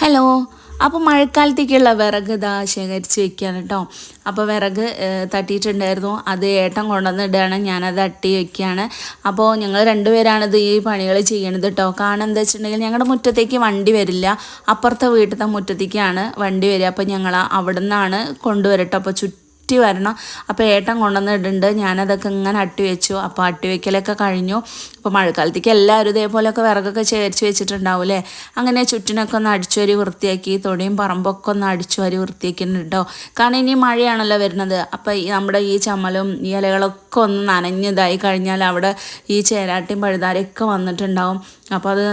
Hello. അപ്പോൾ മഴക്കാലത്തേക്കുള്ള വിറക് ഇതാ ശേഖരിച്ച് വെക്കുകയാണ് കേട്ടോ. അപ്പോൾ വിറക് തട്ടിയിട്ടുണ്ടായിരുന്നു, അത് ഏട്ടൻ കൊണ്ടുവന്നിടുകയാണ്, ഞാനത് അട്ടി വയ്ക്കുകയാണ്. അപ്പോൾ ഞങ്ങൾ രണ്ടുപേരാണിത് ഈ പണികൾ ചെയ്യണത് കേട്ടോ. കാരണം എന്താ വെച്ചിട്ടുണ്ടെങ്കിൽ ഞങ്ങളുടെ മുറ്റത്തേക്ക് വണ്ടി വരില്ല, അപ്പുറത്തെ വീട്ടിലത്തെ മുറ്റത്തേക്കാണ് വണ്ടി വരിക. അപ്പോൾ ഞങ്ങൾ അവിടെ നിന്നാണ് കൊണ്ടുവരട്ടോ. അപ്പോൾ വരണം. അപ്പോൾ ഏട്ടൻ കൊണ്ടുവന്നിട്ടുണ്ട്, ഞാനതൊക്കെ ഇങ്ങനെ അട്ടി വെച്ചു. അപ്പോൾ അട്ടി വയ്ക്കലൊക്കെ കഴിഞ്ഞു. അപ്പോൾ മഴക്കാലത്തേക്ക് എല്ലാവരും ഇതേപോലെയൊക്കെ വിറകൊക്കെ ശേഖരിച്ച് വെച്ചിട്ടുണ്ടാവും അല്ലേ. അങ്ങനെ ചുറ്റിനൊക്കെ ഒന്ന് അടിച്ചു വാരി വൃത്തിയാക്കി, തൊടിയും പറമ്പൊക്കെ ഒന്ന് അടിച്ചു വാരി വൃത്തിയാക്കിയിട്ടുണ്ട് കേട്ടോ. കാരണം ഇനി മഴയാണല്ലോ വരുന്നത്. അപ്പോൾ നമ്മുടെ ഈ ചമ്മലും ഈ ഇലകളൊക്കെ ഒന്ന് നനഞ്ഞതായി കഴിഞ്ഞാൽ അവിടെ ഈ ചേരാട്ടിയും പഴുതാരയൊക്കെ വന്നിട്ടുണ്ടാവും. അപ്പോൾ അത്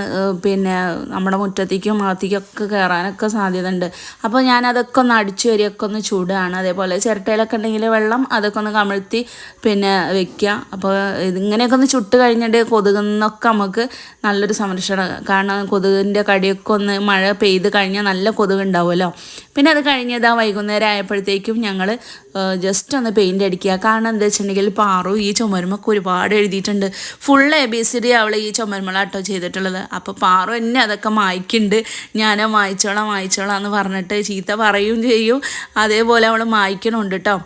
പിന്നെ നമ്മുടെ മുറ്റത്തേക്കും അകത്തേക്കൊക്കെ കയറാനൊക്കെ സാധ്യത ഉണ്ട്. അപ്പോൾ ഞാനതൊക്കെ ഒന്ന് അടിച്ചു വരിയൊക്കെ ഒന്ന് ചൂടുകയാണ്. അതേപോലെ ചിരട്ടയിലൊക്കെ ഉണ്ടെങ്കിൽ വെള്ളം അതൊക്കെ ഒന്ന് കമിഴ്ത്തി പിന്നെ വെക്കുക. അപ്പോൾ ഇതിങ്ങനെയൊക്കെ ഒന്ന് ചുട്ട് കഴിഞ്ഞിട്ട് കൊതുകുന്നൊക്കെ നമുക്ക് നല്ലൊരു സംരക്ഷണം. കാരണം കൊതുകിൻ്റെ കടിയൊക്കെ ഒന്ന് മഴ പെയ്ത് കഴിഞ്ഞാൽ നല്ല കൊതുക് ഉണ്ടാവുമല്ലോ. പിന്നെ അത് കഴിഞ്ഞതാ വൈകുന്നേരം ആയപ്പോഴത്തേക്കും ഞങ്ങൾ ജസ്റ്റ് ഒന്ന് പെയിൻ്റ് അടിക്കുക. കാരണം എന്താ വെച്ചിട്ടുണ്ടെങ്കിൽ പാറു ഈ ചുമരുമൊക്കെ ഒരുപാട് എഴുതിയിട്ടുണ്ട്. ഫുൾ ABCD അവൾ ഈ ചുമരുമലാട്ടോ ചെയ്തിട്ടുള്ളത്. അപ്പോൾ പാറു എന്നെ അതൊക്കെ മായ്ക്കുന്നുണ്ട്. ഞാൻ മായ്ച്ചോളാം എന്ന് പറഞ്ഞിട്ട് ചീത്ത പറയുകയും ചെയ്യും, അതേപോലെ അവൾ മായ്ക്കണമുണ്ട് കേട്ടോ.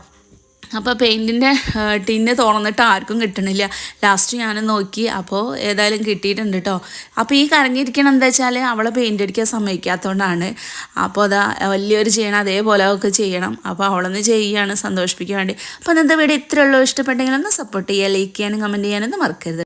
അപ്പോൾ പെയിൻറ്റിൻ്റെ ടിന്ന് തുറന്നിട്ട് ആർക്കും കിട്ടണില്ല. ലാസ്റ്റ് ഞാൻ നോക്കി, അപ്പോൾ ഏതായാലും കിട്ടിയിട്ടുണ്ട് കേട്ടോ. അപ്പോൾ ഈ കറങ്ങിയിരിക്കണം എന്താ വെച്ചാൽ അവളെ പെയിൻ്റ് അടിക്കാൻ സമ്മതിക്കാത്തതുകൊണ്ടാണ്. അപ്പോൾ അതാ വലിയൊരു ചെയ്യണം, അതേപോലെ ഒക്കെ ചെയ്യണം. അപ്പോൾ അവളൊന്ന് ചെയ്യുകയാണ് സന്തോഷിപ്പിക്കാൻ വേണ്ടി. അപ്പോൾ ഇന്നത്തെ വീഡിയോ ഇത്രയുള്ളൂ. ഇഷ്ടപ്പെട്ടെങ്കിൽ ഒന്ന് സപ്പോർട്ട് ചെയ്യുക, ലൈക്ക് ചെയ്യാനും കമൻറ്റ് ചെയ്യാനൊന്നും മറക്കരുത്.